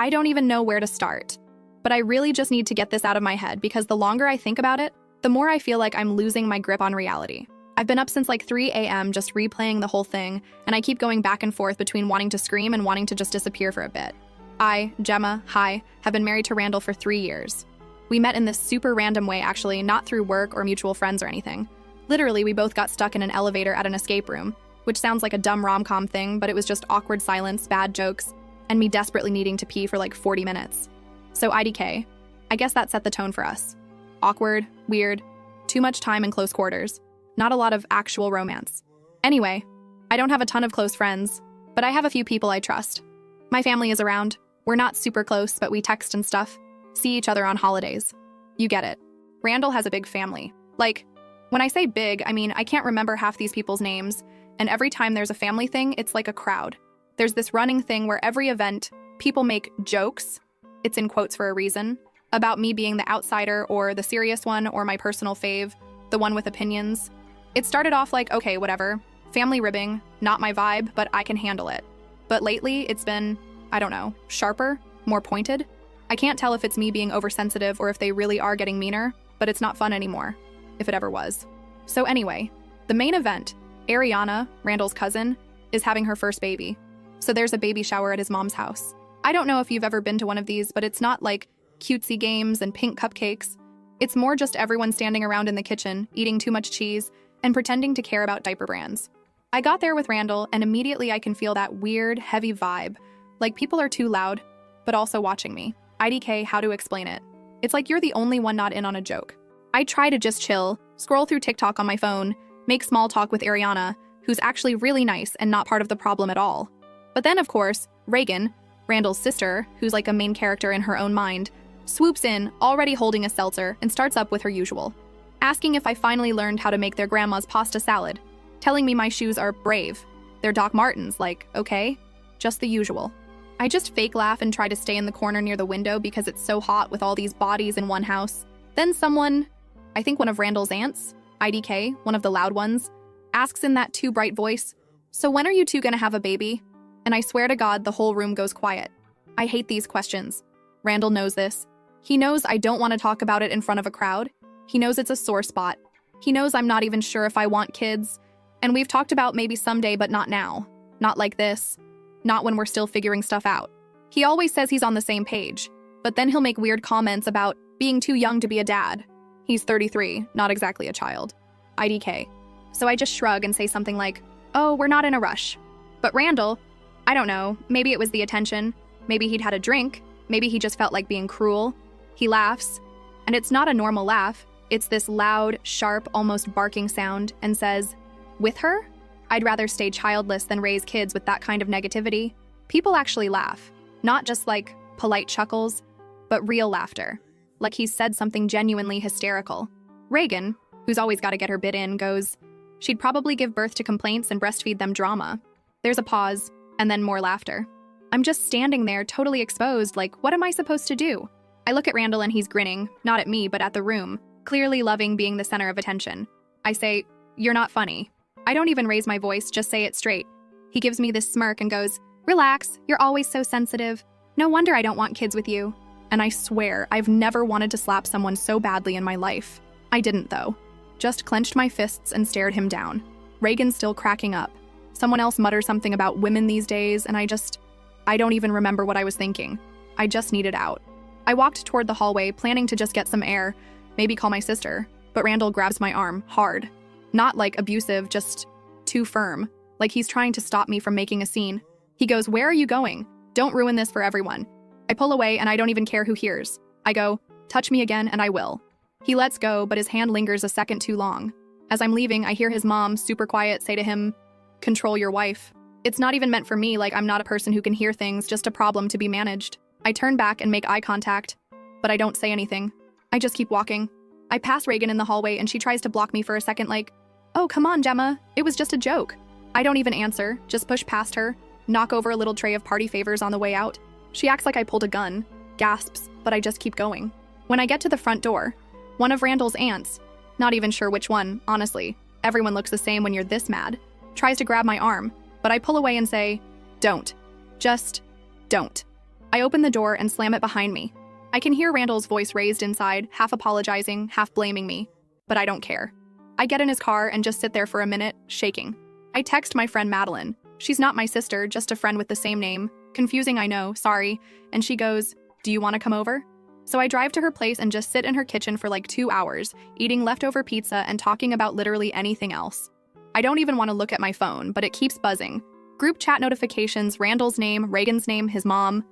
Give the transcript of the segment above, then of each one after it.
I don't even know where to start. But I really just need to get this out of my head because the longer I think about it, the more I feel like I'm losing my grip on reality. I've been up since like 3 a.m. just replaying the whole thing, and I keep going back and forth between wanting to scream and wanting to just disappear for a bit. I, Gemma, hi, have been married to Randall for 3 years. We met in this super random way actually, not through work or mutual friends or anything. Literally, we both got stuck in an elevator at an escape room, which sounds like a dumb rom-com thing, but it was just awkward silence, bad jokes, and me desperately needing to pee for like 40 minutes. So IDK, I guess that set the tone for us. Awkward, weird, too much time in close quarters. Not a lot of actual romance. Anyway, I don't have a ton of close friends, but I have a few people I trust. My family is around. We're not super close, but we text and stuff. See each other on holidays. You get it. Randall has a big family. Like, when I say big, I mean I can't remember half these people's names, and every time there's a family thing, it's like a crowd. There's this running thing where every event, people make jokes, it's in quotes for a reason, about me being the outsider or the serious one or my personal fave, the one with opinions. It started off like, okay, whatever, family ribbing, not my vibe, but I can handle it. But lately, it's been, I don't know, sharper, more pointed. I can't tell if it's me being oversensitive or if they really are getting meaner, but it's not fun anymore, if it ever was. So anyway, the main event, Ariana, Randall's cousin, is having her first baby. So there's a baby shower at his mom's house. I don't know if you've ever been to one of these, but it's not like cutesy games and pink cupcakes. It's more just everyone standing around in the kitchen, eating too much cheese, and pretending to care about diaper brands. I got there with Randall, and immediately I can feel that weird, heavy vibe. Like people are too loud, but also watching me. IDK, how to explain it? It's like you're the only one not in on a joke. I try to just chill, scroll through TikTok on my phone, make small talk with Ariana, who's actually really nice and not part of the problem at all. But then, of course, Reagan, Randall's sister, who's like a main character in her own mind, swoops in, already holding a seltzer, and starts up with her usual. Asking if I finally learned how to make their grandma's pasta salad, telling me my shoes are brave. They're Doc Martens, like, okay, just the usual. I just fake laugh and try to stay in the corner near the window because it's so hot with all these bodies in one house. Then someone, I think one of Randall's aunts, IDK, one of the loud ones, asks in that too bright voice, "So when are you two gonna have a baby?" And I swear to God, the whole room goes quiet. I hate these questions. Randall knows this. He knows I don't want to talk about it in front of a crowd. He knows it's a sore spot. He knows I'm not even sure if I want kids. And we've talked about maybe someday, but not now. Not like this. Not when we're still figuring stuff out. He always says he's on the same page, but then he'll make weird comments about being too young to be a dad. He's 33, not exactly a child. IDK. So I just shrug and say something like, "Oh, we're not in a rush." But Randall, I don't know, maybe it was the attention, maybe he'd had a drink, maybe he just felt like being cruel. He laughs, and it's not a normal laugh. It's this loud, sharp, almost barking sound, and says, "With her? I'd rather stay childless than raise kids with that kind of negativity." People actually laugh, not just like polite chuckles, but real laughter, like he's said something genuinely hysterical. Reagan, who's always got to get her bit in, goes, "She'd probably give birth to complaints and breastfeed them drama." There's a pause, and then more laughter. I'm just standing there, totally exposed, like, what am I supposed to do? I look at Randall and he's grinning, not at me, but at the room, clearly loving being the center of attention. I say, "You're not funny." I don't even raise my voice, just say it straight. He gives me this smirk and goes, "Relax, you're always so sensitive. No wonder I don't want kids with you." And I swear, I've never wanted to slap someone so badly in my life. I didn't, though. Just clenched my fists and stared him down. Reagan's still cracking up. Someone else mutters something about women these days, and I don't even remember what I was thinking. I just needed out. I walked toward the hallway, planning to just get some air, maybe call my sister, but Randall grabs my arm, hard. Not like abusive, just too firm, like he's trying to stop me from making a scene. He goes, "Where are you going? Don't ruin this for everyone." I pull away and I don't even care who hears. I go, "Touch me again and I will." He lets go, but his hand lingers a second too long. As I'm leaving, I hear his mom, super quiet, say to him, "Control your wife." It's not even meant for me, like I'm not a person who can hear things, just a problem to be managed. I turn back and make eye contact, but I don't say anything. I just keep walking. I pass Reagan in the hallway and she tries to block me for a second like, "Oh, come on, Gemma, it was just a joke." I don't even answer, just push past her, knock over a little tray of party favors on the way out. She acts like I pulled a gun, gasps, but I just keep going. When I get to the front door, one of Randall's aunts, not even sure which one, honestly, everyone looks the same when you're this mad, tries to grab my arm, but I pull away and say, "Don't. Just don't." I open the door and slam it behind me. I can hear Randall's voice raised inside, half apologizing, half blaming me. But I don't care. I get in his car and just sit there for a minute, shaking. I text my friend Madeline. She's not my sister, just a friend with the same name. Confusing, I know, sorry. And she goes, "Do you want to come over?" So I drive to her place and just sit in her kitchen for like 2 hours, eating leftover pizza and talking about literally anything else. I don't even want to look at my phone, but it keeps buzzing. Group chat notifications, Randall's name, Reagan's name, his mom.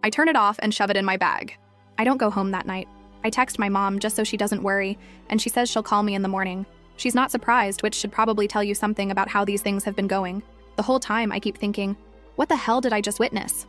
I turn it off and shove it in my bag. I don't go home that night. I text my mom just so she doesn't worry, and she says she'll call me in the morning. She's not surprised, which should probably tell you something about how these things have been going. The whole time I keep thinking, what the hell did I just witness?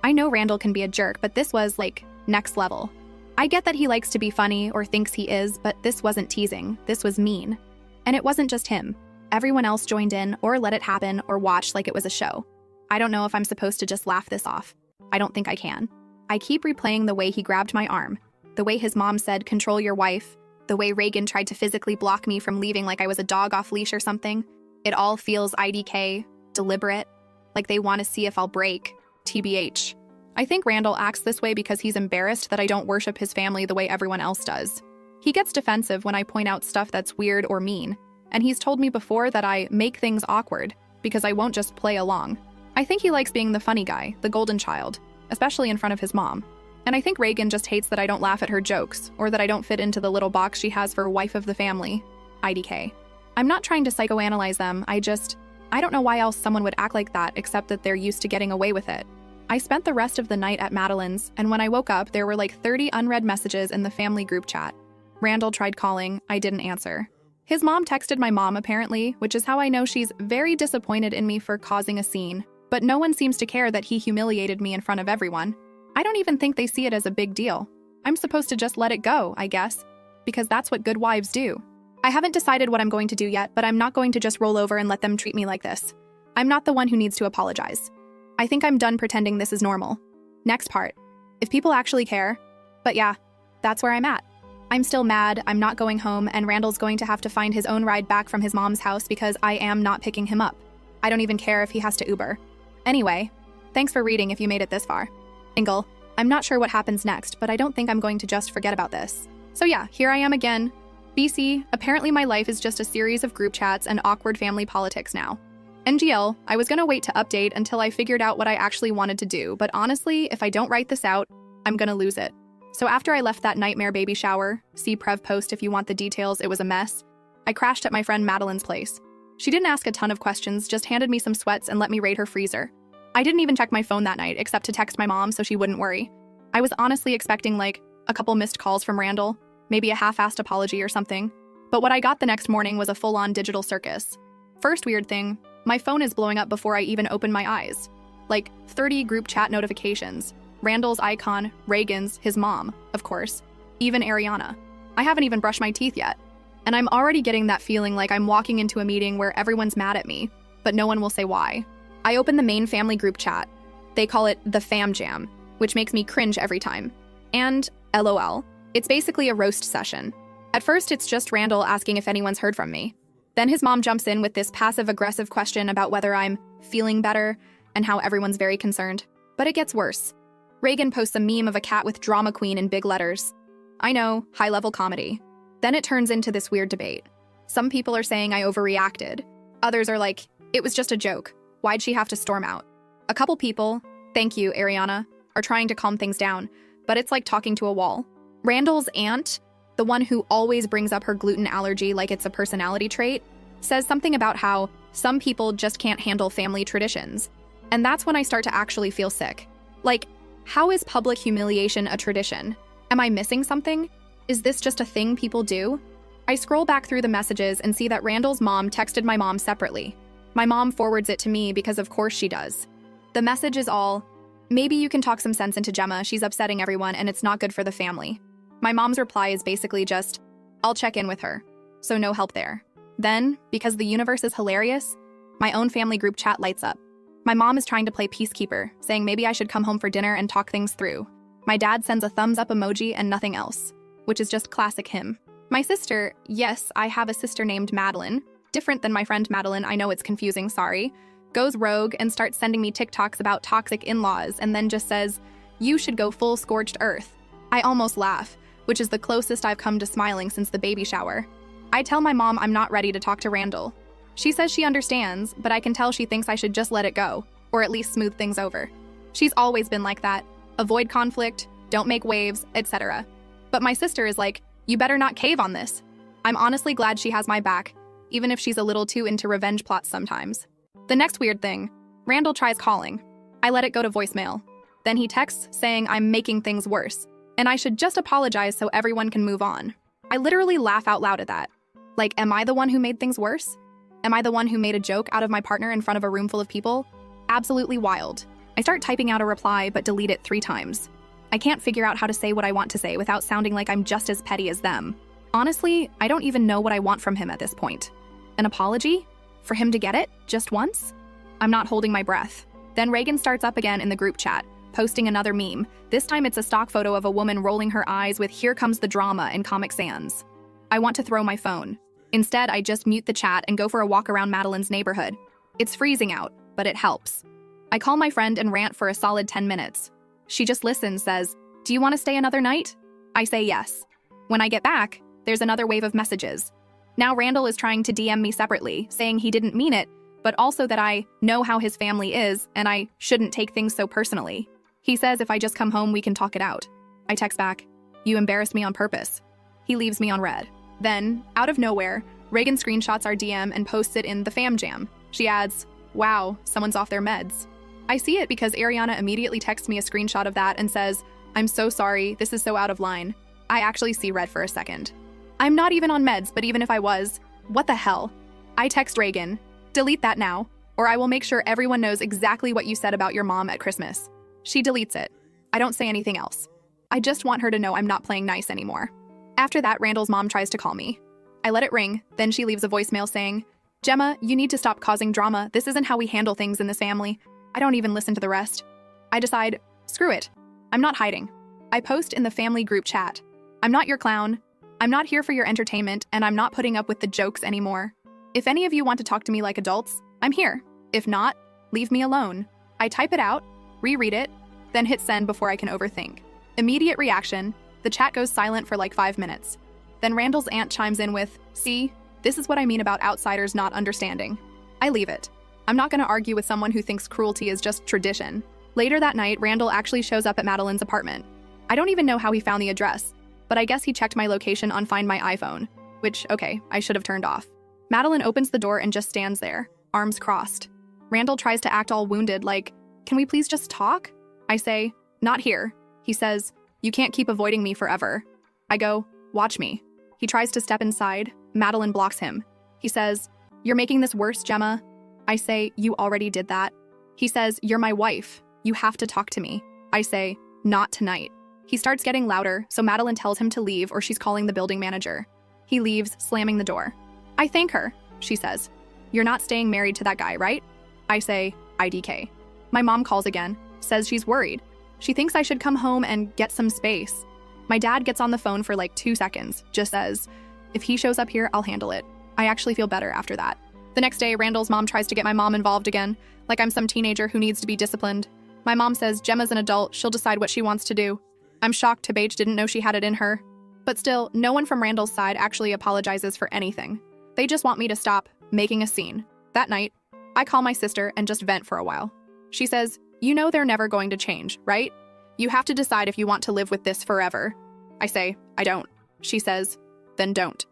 I know Randall can be a jerk, but this was, like, next level. I get that he likes to be funny or thinks he is, but this wasn't teasing. This was mean. And it wasn't just him. Everyone else joined in or let it happen or watched like it was a show. I don't know if I'm supposed to just laugh this off. I don't think I can. I keep replaying the way he grabbed my arm, the way his mom said, "Control your wife," the way Reagan tried to physically block me from leaving like I was a dog off leash or something. It all feels IDK, deliberate, like they want to see if I'll break, TBH. I think Randall acts this way because he's embarrassed that I don't worship his family the way everyone else does. He gets defensive when I point out stuff that's weird or mean, and he's told me before that I make things awkward because I won't just play along. I think he likes being the funny guy, the golden child, especially in front of his mom. And I think Reagan just hates that I don't laugh at her jokes or that I don't fit into the little box she has for wife of the family, IDK. I'm not trying to psychoanalyze them, I don't know why else someone would act like that except that they're used to getting away with it. I spent the rest of the night at Madeline's, and when I woke up, there were like 30 unread messages in the family group chat. Randall tried calling, I didn't answer. His mom texted my mom apparently, which is how I know she's very disappointed in me for causing a scene. But no one seems to care that he humiliated me in front of everyone. I don't even think they see it as a big deal. I'm supposed to just let it go, I guess, because that's what good wives do. I haven't decided what I'm going to do yet, but I'm not going to just roll over and let them treat me like this. I'm not the one who needs to apologize. I think I'm done pretending this is normal. Next part. If people actually care. But yeah, that's where I'm at. I'm still mad, I'm not going home, and Randall's going to have to find his own ride back from his mom's house because I am not picking him up. I don't even care if he has to Uber. Anyway, thanks for reading if you made it this far. Ingle, I'm not sure what happens next, but I don't think I'm going to just forget about this. So yeah, here I am again. BC, apparently my life is just a series of group chats and awkward family politics now. NGL, I was gonna wait to update until I figured out what I actually wanted to do, but honestly, if I don't write this out, I'm gonna lose it. So after I left that nightmare baby shower, see Prev post if you want the details, it was a mess, I crashed at my friend Madeline's place. She didn't ask a ton of questions, just handed me some sweats and let me raid her freezer. I didn't even check my phone that night, except to text my mom so she wouldn't worry. I was honestly expecting like a couple missed calls from Randall, maybe a half-assed apology or something. But what I got the next morning was a full-on digital circus. First weird thing, my phone is blowing up before I even open my eyes. Like 30 group chat notifications, Randall's icon, Reagan's, his mom, of course, even Ariana. I haven't even brushed my teeth yet. And I'm already getting that feeling like I'm walking into a meeting where everyone's mad at me, but no one will say why. I open the main family group chat. They call it the Fam Jam, which makes me cringe every time. And LOL, it's basically a roast session. At first, it's just Randall asking if anyone's heard from me. Then his mom jumps in with this passive-aggressive question about whether I'm feeling better and how everyone's very concerned. But it gets worse. Reagan posts a meme of a cat with drama queen in big letters. I know, high-level comedy. Then it turns into this weird debate. Some people are saying I overreacted. Others are like, it was just a joke. Why'd she have to storm out? A couple people, thank you, Ariana, are trying to calm things down, but it's like talking to a wall. Randall's aunt, the one who always brings up her gluten allergy like it's a personality trait, says something about how some people just can't handle family traditions. And that's when I start to actually feel sick. Like, how is public humiliation a tradition? Am I missing something? Is this just a thing people do? I scroll back through the messages and see that Randall's mom texted my mom separately. My mom forwards it to me because of course she does. The message is all, maybe you can talk some sense into Gemma, she's upsetting everyone and it's not good for the family. My mom's reply is basically just, I'll check in with her. So no help there. Then, because the universe is hilarious, my own family group chat lights up. My mom is trying to play peacekeeper, saying maybe I should come home for dinner and talk things through. My dad sends a thumbs up emoji and nothing else, which is just classic him. My sister, yes, I have a sister named Madeline, different than my friend Madeline, I know it's confusing, sorry, goes rogue and starts sending me TikToks about toxic in-laws and then just says, You should go full scorched earth. I almost laugh, which is the closest I've come to smiling since the baby shower. I tell my mom I'm not ready to talk to Randall. She says she understands, but I can tell she thinks I should just let it go, or at least smooth things over. She's always been like that. Avoid conflict, don't make waves, etc. But my sister is like, you better not cave on this. I'm honestly glad she has my back, even if she's a little too into revenge plots sometimes. The next weird thing, Randall tries calling. I let it go to voicemail. Then he texts saying I'm making things worse, and I should just apologize so everyone can move on. I literally laugh out loud at that. Like, am I the one who made things worse? Am I the one who made a joke out of my partner in front of a room full of people? Absolutely wild. I start typing out a reply but delete it 3 times. I can't figure out how to say what I want to say without sounding like I'm just as petty as them. Honestly, I don't even know what I want from him at this point. An apology? For him to get it? Just once? I'm not holding my breath. Then Reagan starts up again in the group chat, posting another meme. This time it's a stock photo of a woman rolling her eyes with "Here comes the drama" in Comic Sans. I want to throw my phone. Instead, I just mute the chat and go for a walk around Madeline's neighborhood. It's freezing out, but it helps. I call my friend and rant for a solid 10 minutes. She just listens, says, "Do you want to stay another night?" I say yes. When I get back, there's another wave of messages. Now Randall is trying to DM me separately, saying he didn't mean it, but also that I know how his family is and I shouldn't take things so personally. He says if I just come home, we can talk it out. I text back, "You embarrassed me on purpose." He leaves me on red. Then, out of nowhere, Reagan screenshots our DM and posts it in the fam jam. She adds, "Wow, someone's off their meds." I see it because Ariana immediately texts me a screenshot of that and says, "I'm so sorry, this is so out of line." I actually see red for a second. I'm not even on meds, but even if I was, what the hell? I text Reagan, "Delete that now, or I will make sure everyone knows exactly what you said about your mom at Christmas." She deletes it. I don't say anything else. I just want her to know I'm not playing nice anymore. After that, Randall's mom tries to call me. I let it ring, then she leaves a voicemail saying, "Gemma, you need to stop causing drama. This isn't how we handle things in this family." I don't even listen to the rest. I decide, screw it. I'm not hiding. I post in the family group chat. I'm not your clown. I'm not here for your entertainment, and I'm not putting up with the jokes anymore. If any of you want to talk to me like adults, I'm here. If not, leave me alone. I type it out, reread it, then hit send before I can overthink. Immediate reaction, the chat goes silent for like 5 minutes. Then Randall's aunt chimes in with, "See, this is what I mean about outsiders not understanding." I leave it. I'm not going to argue with someone who thinks cruelty is just tradition. Later that night, Randall actually shows up at Madeline's apartment. I don't even know how he found the address, but I guess he checked my location on Find My iPhone, which, okay, I should have turned off. Madeline opens the door and just stands there, arms crossed. Randall tries to act all wounded, like, "Can we please just talk?" I say, "Not here." He says, "You can't keep avoiding me forever." I go, "Watch me." He tries to step inside. Madeline blocks him. He says, "You're making this worse, Gemma." I say, "You already did that." He says, "You're my wife. You have to talk to me." I say, "Not tonight." He starts getting louder, so Madeline tells him to leave or she's calling the building manager. He leaves, slamming the door. I thank her, she says. "You're not staying married to that guy, right?" I say, "IDK." My mom calls again, says she's worried. She thinks I should come home and get some space. My dad gets on the phone for like 2 seconds, just says, "If he shows up here, I'll handle it." I actually feel better after that. The next day, Randall's mom tries to get my mom involved again, like I'm some teenager who needs to be disciplined. My mom says Gemma's an adult, she'll decide what she wants to do. I'm shocked Tabage didn't know she had it in her. But still, no one from Randall's side actually apologizes for anything. They just want me to stop making a scene. That night, I call my sister and just vent for a while. She says, "You know they're never going to change, right? You have to decide if you want to live with this forever." I say, "I don't." She says, "Then don't."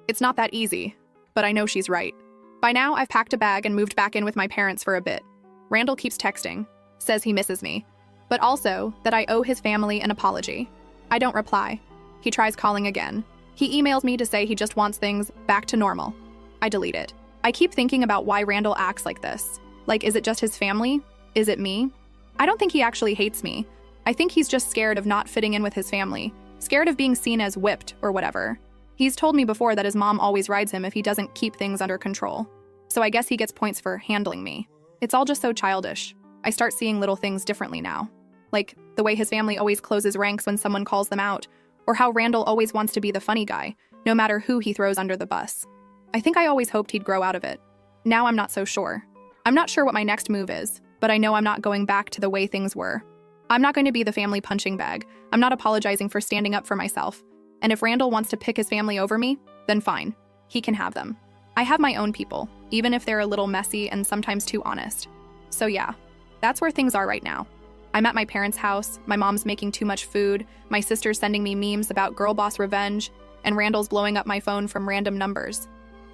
It's not that easy, but I know she's right. By now, I've packed a bag and moved back in with my parents for a bit. Randall keeps texting, says he misses me, but also that I owe his family an apology. I don't reply. He tries calling again. He emails me to say he just wants things back to normal. I delete it. I keep thinking about why Randall acts like this. Like, is it just his family? Is it me? I don't think he actually hates me. I think he's just scared of not fitting in with his family, scared of being seen as whipped or whatever. He's told me before that his mom always rides him if he doesn't keep things under control. So I guess he gets points for handling me. It's all just so childish. I start seeing little things differently now. Like the way his family always closes ranks when someone calls them out, or how Randall always wants to be the funny guy, no matter who he throws under the bus. I think I always hoped he'd grow out of it. Now I'm not so sure. I'm not sure what my next move is, but I know I'm not going back to the way things were. I'm not going to be the family punching bag. I'm not apologizing for standing up for myself. And if Randall wants to pick his family over me, then fine. He can have them. I have my own people, even if they're a little messy and sometimes too honest. So yeah, that's where things are right now. I'm at my parents' house, my mom's making too much food, my sister's sending me memes about girl boss revenge, and Randall's blowing up my phone from random numbers.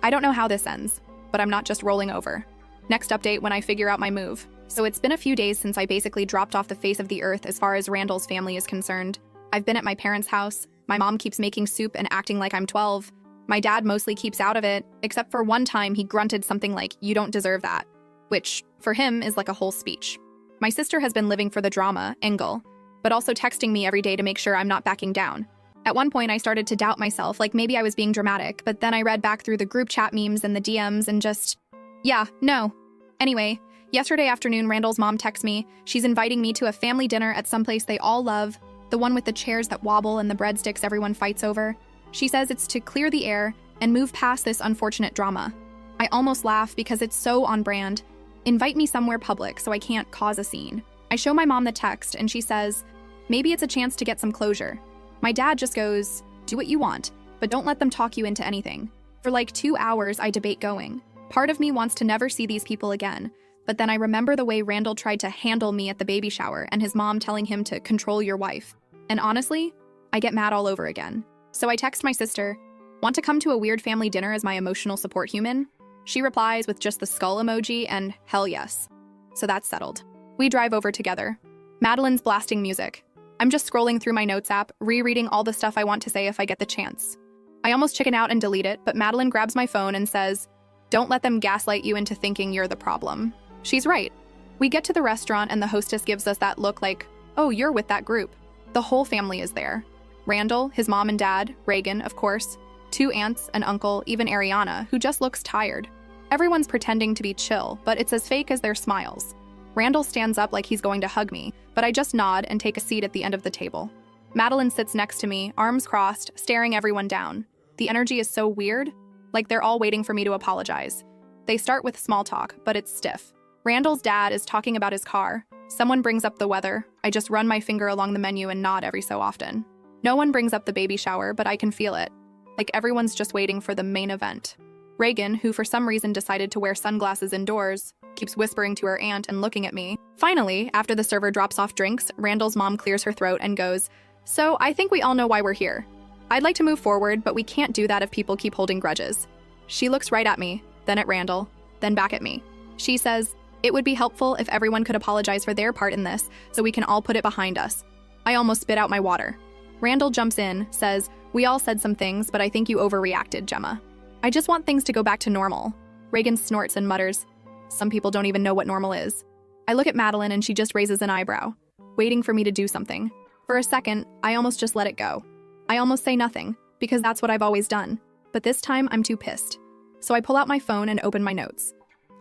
I don't know how this ends, but I'm not just rolling over. Next update when I figure out my move. So it's been a few days since I basically dropped off the face of the earth as far as Randall's family is concerned. I've been at my parents' house, my mom keeps making soup and acting like I'm 12. My dad mostly keeps out of it, except for one time he grunted something like, "You don't deserve that," which, for him, is like a whole speech. My sister has been living for the drama, Engel, but also texting me every day to make sure I'm not backing down. At one point, I started to doubt myself, like maybe I was being dramatic, but then I read back through the group chat memes and the DMs and just, yeah, no. Anyway, yesterday afternoon, Randall's mom texts me. She's inviting me to a family dinner at some place they all love, the one with the chairs that wobble and the breadsticks everyone fights over. She says it's to clear the air and move past this unfortunate drama. I almost laugh because it's so on brand. Invite me somewhere public so I can't cause a scene. I show my mom the text and she says, maybe it's a chance to get some closure. My dad just goes, do what you want, but don't let them talk you into anything. For like 2 hours, I debate going. Part of me wants to never see these people again, but then I remember the way Randall tried to handle me at the baby shower and his mom telling him to control your wife. And honestly, I get mad all over again. So I text my sister, want to come to a weird family dinner as my emotional support human? She replies with just the skull emoji and hell yes. So that's settled. We drive over together. Madeline's blasting music. I'm just scrolling through my notes app, rereading all the stuff I want to say if I get the chance. I almost chicken out and delete it, but Madeline grabs my phone and says, don't let them gaslight you into thinking you're the problem. She's right. We get to the restaurant and the hostess gives us that look like, oh, you're with that group. The whole family is there. Randall, his mom and dad, Reagan, of course, 2 aunts, an uncle, even Ariana, who just looks tired. Everyone's pretending to be chill, but it's as fake as their smiles. Randall stands up like he's going to hug me, but I just nod and take a seat at the end of the table. Madeline sits next to me, arms crossed, staring everyone down. The energy is so weird, like they're all waiting for me to apologize. They start with small talk, but it's stiff. Randall's dad is talking about his car. Someone brings up the weather. I just run my finger along the menu and nod every so often. No one brings up the baby shower, but I can feel it. Like everyone's just waiting for the main event. Reagan, who for some reason decided to wear sunglasses indoors, keeps whispering to her aunt and looking at me. Finally, after the server drops off drinks, Randall's mom clears her throat and goes, so I think we all know why we're here. I'd like to move forward, but we can't do that if people keep holding grudges. She looks right at me, then at Randall, then back at me. She says, it would be helpful if everyone could apologize for their part in this so we can all put it behind us. I almost spit out my water. Randall jumps in, says, we all said some things, but I think you overreacted, Gemma. I just want things to go back to normal. Reagan snorts and mutters, some people don't even know what normal is. I look at Madeline and she just raises an eyebrow, waiting for me to do something. For a second, I almost just let it go. I almost say nothing, because that's what I've always done. But this time, I'm too pissed. So I pull out my phone and open my notes.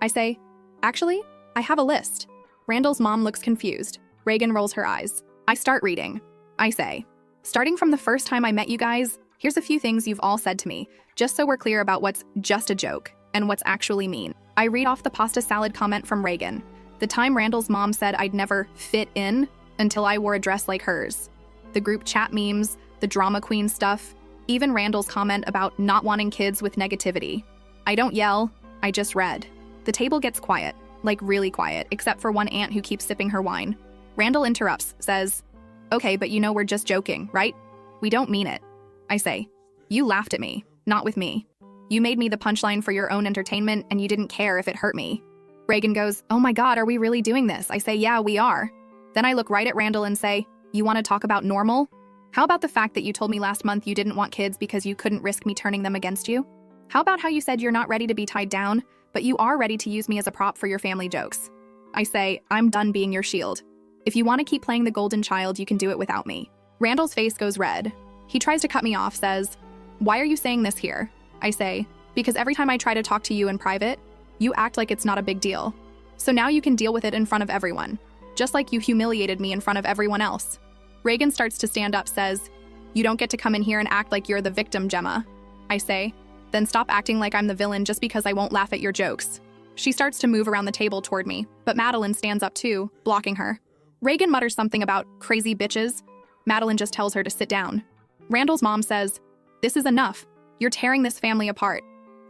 I say, actually, I have a list. Randall's mom looks confused. Reagan rolls her eyes. I start reading. I say, starting from the first time I met you guys, here's a few things you've all said to me, just so we're clear about what's just a joke and what's actually mean. I read off the pasta salad comment from Reagan. The time Randall's mom said I'd never fit in until I wore a dress like hers. The group chat memes, the drama queen stuff, even Randall's comment about not wanting kids with negativity. I don't yell, I just read. The table gets quiet, like really quiet, except for one aunt who keeps sipping her wine. Randall interrupts, says, okay, but you know we're just joking, right? We don't mean it. I say, you laughed at me, not with me. You made me the punchline for your own entertainment and you didn't care if it hurt me. Reagan goes, oh my God, are we really doing this? I say, yeah, we are. Then I look right at Randall and say, you want to talk about normal? How about the fact that you told me last month you didn't want kids because you couldn't risk me turning them against you? How about how you said you're not ready to be tied down, but you are ready to use me as a prop for your family jokes? I say, I'm done being your shield. If you want to keep playing the golden child, you can do it without me. Randall's face goes red. He tries to cut me off, says, why are you saying this here? I say, because every time I try to talk to you in private, you act like it's not a big deal. So now you can deal with it in front of everyone, just like you humiliated me in front of everyone else. Reagan starts to stand up, says, you don't get to come in here and act like you're the victim, Gemma. I say, then stop acting like I'm the villain just because I won't laugh at your jokes. She starts to move around the table toward me, but Madeline stands up too, blocking her. Reagan mutters something about crazy bitches. Madeline just tells her to sit down. Randall's mom says, "This is enough. You're tearing this family apart."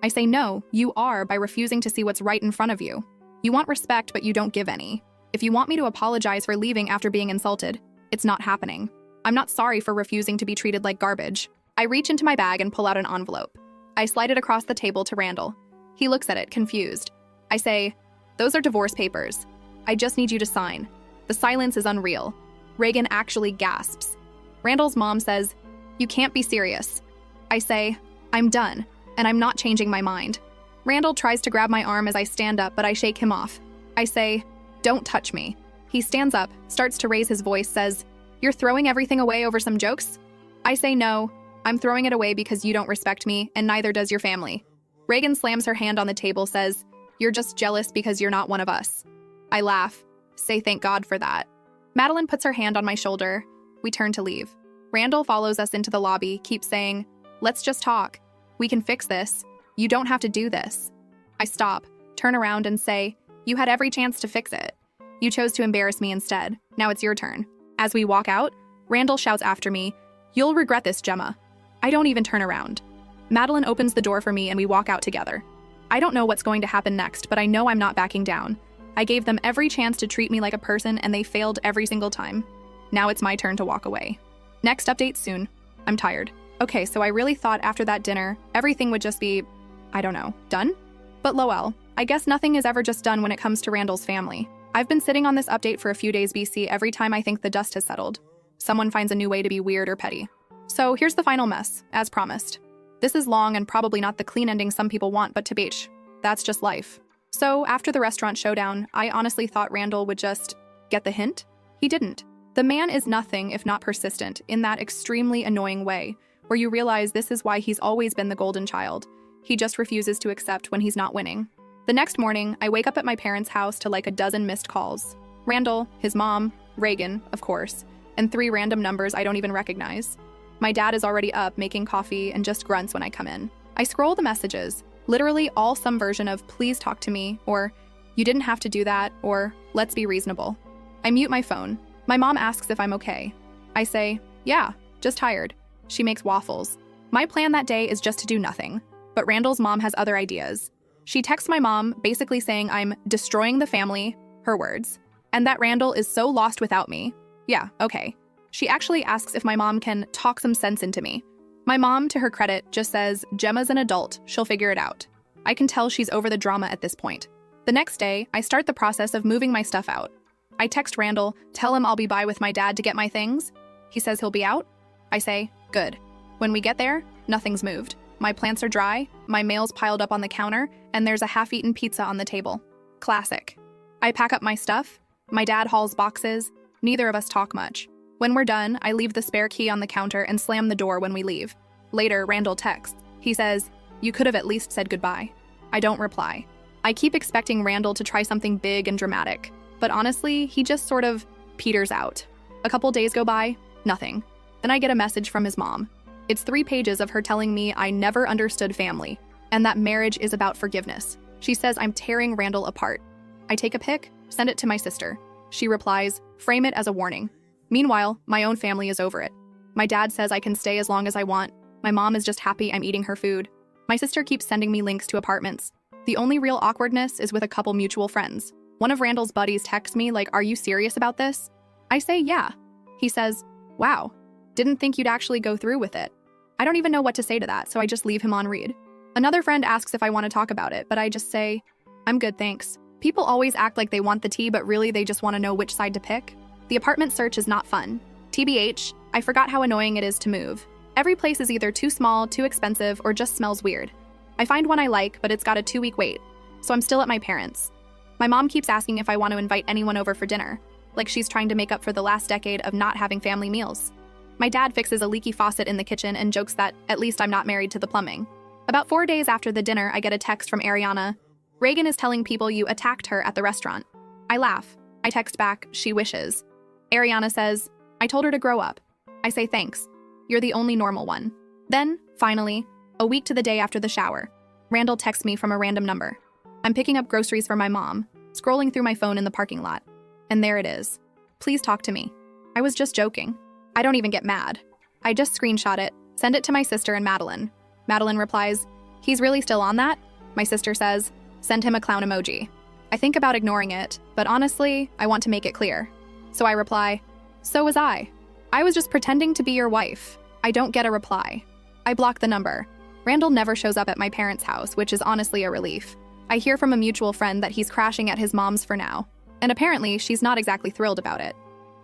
I say, "No, you are by refusing to see what's right in front of you. You want respect, but you don't give any. If you want me to apologize for leaving after being insulted, it's not happening. I'm not sorry for refusing to be treated like garbage." I reach into my bag and pull out an envelope. I slide it across the table to Randall. He looks at it, confused. I say, "Those are divorce papers. I just need you to sign." The silence is unreal. Reagan actually gasps. Randall's mom says, "You can't be serious." I say, "I'm done, and I'm not changing my mind." Randall tries to grab my arm as I stand up, but I shake him off. I say, "Don't touch me." He stands up, starts to raise his voice, says, "You're throwing everything away over some jokes?" I say, "No, I'm throwing it away because you don't respect me, and neither does your family." Reagan slams her hand on the table, says, "You're just jealous because you're not one of us." I laugh, say thank God for that. Madeline puts her hand on my shoulder. We turn to leave. Randall follows us into the lobby, keeps saying, "Let's just talk. We can fix this. You don't have to do this." I stop, turn around and say, "You had every chance to fix it. You chose to embarrass me instead. Now it's your turn." As we walk out, Randall shouts after me, "You'll regret this, Gemma." I don't even turn around. Madeline opens the door for me and we walk out together. I don't know what's going to happen next, but I know I'm not backing down. I gave them every chance to treat me like a person and they failed every single time. Now it's my turn to walk away. Next update soon. I'm tired. Okay, so I really thought after that dinner, everything would just be, I don't know, done? But lol, I guess nothing is ever just done when it comes to Randall's family. I've been sitting on this update for a few days BC every time I think the dust has settled. Someone finds a new way to be weird or petty. So here's the final mess, as promised. This is long and probably not the clean ending some people want, but to beach. That's just life. So after the restaurant showdown, I honestly thought Randall would just get the hint. He didn't. The man is nothing if not persistent in that extremely annoying way, where you realize this is why he's always been the golden child. He just refuses to accept when he's not winning. The next morning, I wake up at my parents' house to like a dozen missed calls. Randall, his mom, Reagan, of course, and 3 random numbers I don't even recognize. My dad is already up making coffee and just grunts when I come in. I scroll the messages, literally all some version of "please talk to me," or "you didn't have to do that," or "let's be reasonable." I mute my phone. My mom asks if I'm okay. I say, "Yeah, just tired." She makes waffles. My plan that day is just to do nothing, but Randall's mom has other ideas. She texts my mom basically saying I'm destroying the family, her words, and that Randall is so lost without me. Yeah, okay. She actually asks if my mom can talk some sense into me. My mom, to her credit, just says, "Gemma's an adult, she'll figure it out." I can tell she's over the drama at this point. The next day, I start the process of moving my stuff out. I text Randall, tell him I'll be by with my dad to get my things. He says he'll be out. I say, good. When we get there, nothing's moved. My plants are dry, my mail's piled up on the counter, and there's a half-eaten pizza on the table. Classic. I pack up my stuff. My dad hauls boxes. Neither of us talk much. When we're done, I leave the spare key on the counter and slam the door when we leave. Later, Randall texts. He says, "You could have at least said goodbye." I don't reply. I keep expecting Randall to try something big and dramatic, but honestly, he just sort of peters out. A couple days go by, nothing. Then I get a message from his mom. It's 3 pages of her telling me I never understood family, and that marriage is about forgiveness. She says I'm tearing Randall apart. I take a pic, send it to my sister. She replies, "Frame it as a warning." Meanwhile, my own family is over it. My dad says I can stay as long as I want. My mom is just happy I'm eating her food. My sister keeps sending me links to apartments. The only real awkwardness is with a couple mutual friends. One of Randall's buddies texts me like, "Are you serious about this?" I say, "Yeah." He says, "Wow, didn't think you'd actually go through with it." I don't even know what to say to that, so I just leave him on read. Another friend asks if I want to talk about it, but I just say, "I'm good, thanks." People always act like they want the tea, but really they just want to know which side to pick. The apartment search is not fun. TBH, I forgot how annoying it is to move. Every place is either too small, too expensive, or just smells weird. I find one I like, but it's got a 2-week wait, so I'm still at my parents'. My mom keeps asking if I want to invite anyone over for dinner, like she's trying to make up for the last decade of not having family meals. My dad fixes a leaky faucet in the kitchen and jokes that at least I'm not married to the plumbing. About 4 days after the dinner, I get a text from Ariana. "Reagan is telling people you attacked her at the restaurant." I laugh. I text back, "She wishes." Ariana says, "I told her to grow up." I say, "Thanks. You're the only normal one." Then, finally, a week to the day after the shower, Randall texts me from a random number. I'm picking up groceries for my mom, scrolling through my phone in the parking lot. And there it is. Please talk to me. I was just joking. I don't even get mad. I just screenshot it, send it to my sister and Madeline. Madeline replies, "He's really still on that?" My sister says, "Send him a clown emoji." I think about ignoring it, but honestly, I want to make it clear. So I reply, "So was I. I was just pretending to be your wife." I don't get a reply. I block the number. Randall never shows up at my parents' house, which is honestly a relief. I hear from a mutual friend that he's crashing at his mom's for now, and apparently she's not exactly thrilled about it.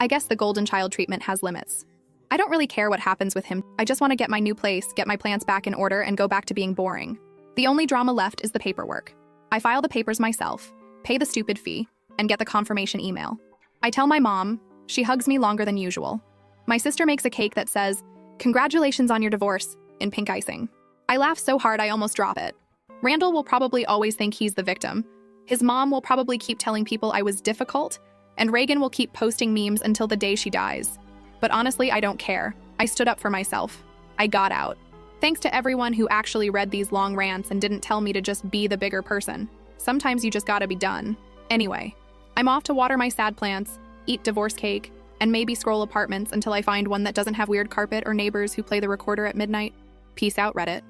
I guess the golden child treatment has limits. I don't really care what happens with him. I just want to get my new place, get my plants back in order, and go back to being boring. The only drama left is the paperwork. I file the papers myself, pay the stupid fee, and get the confirmation email. I tell my mom. She hugs me longer than usual. My sister makes a cake that says, "Congratulations on your divorce," in pink icing. I laugh so hard I almost drop it. Randall will probably always think he's the victim. His mom will probably keep telling people I was difficult, and Reagan will keep posting memes until the day she dies. But honestly, I don't care. I stood up for myself. I got out. Thanks to everyone who actually read these long rants and didn't tell me to just be the bigger person. Sometimes you just gotta be done. Anyway, I'm off to water my sad plants, eat divorce cake, and maybe scroll apartments until I find one that doesn't have weird carpet or neighbors who play the recorder at midnight. Peace out, Reddit.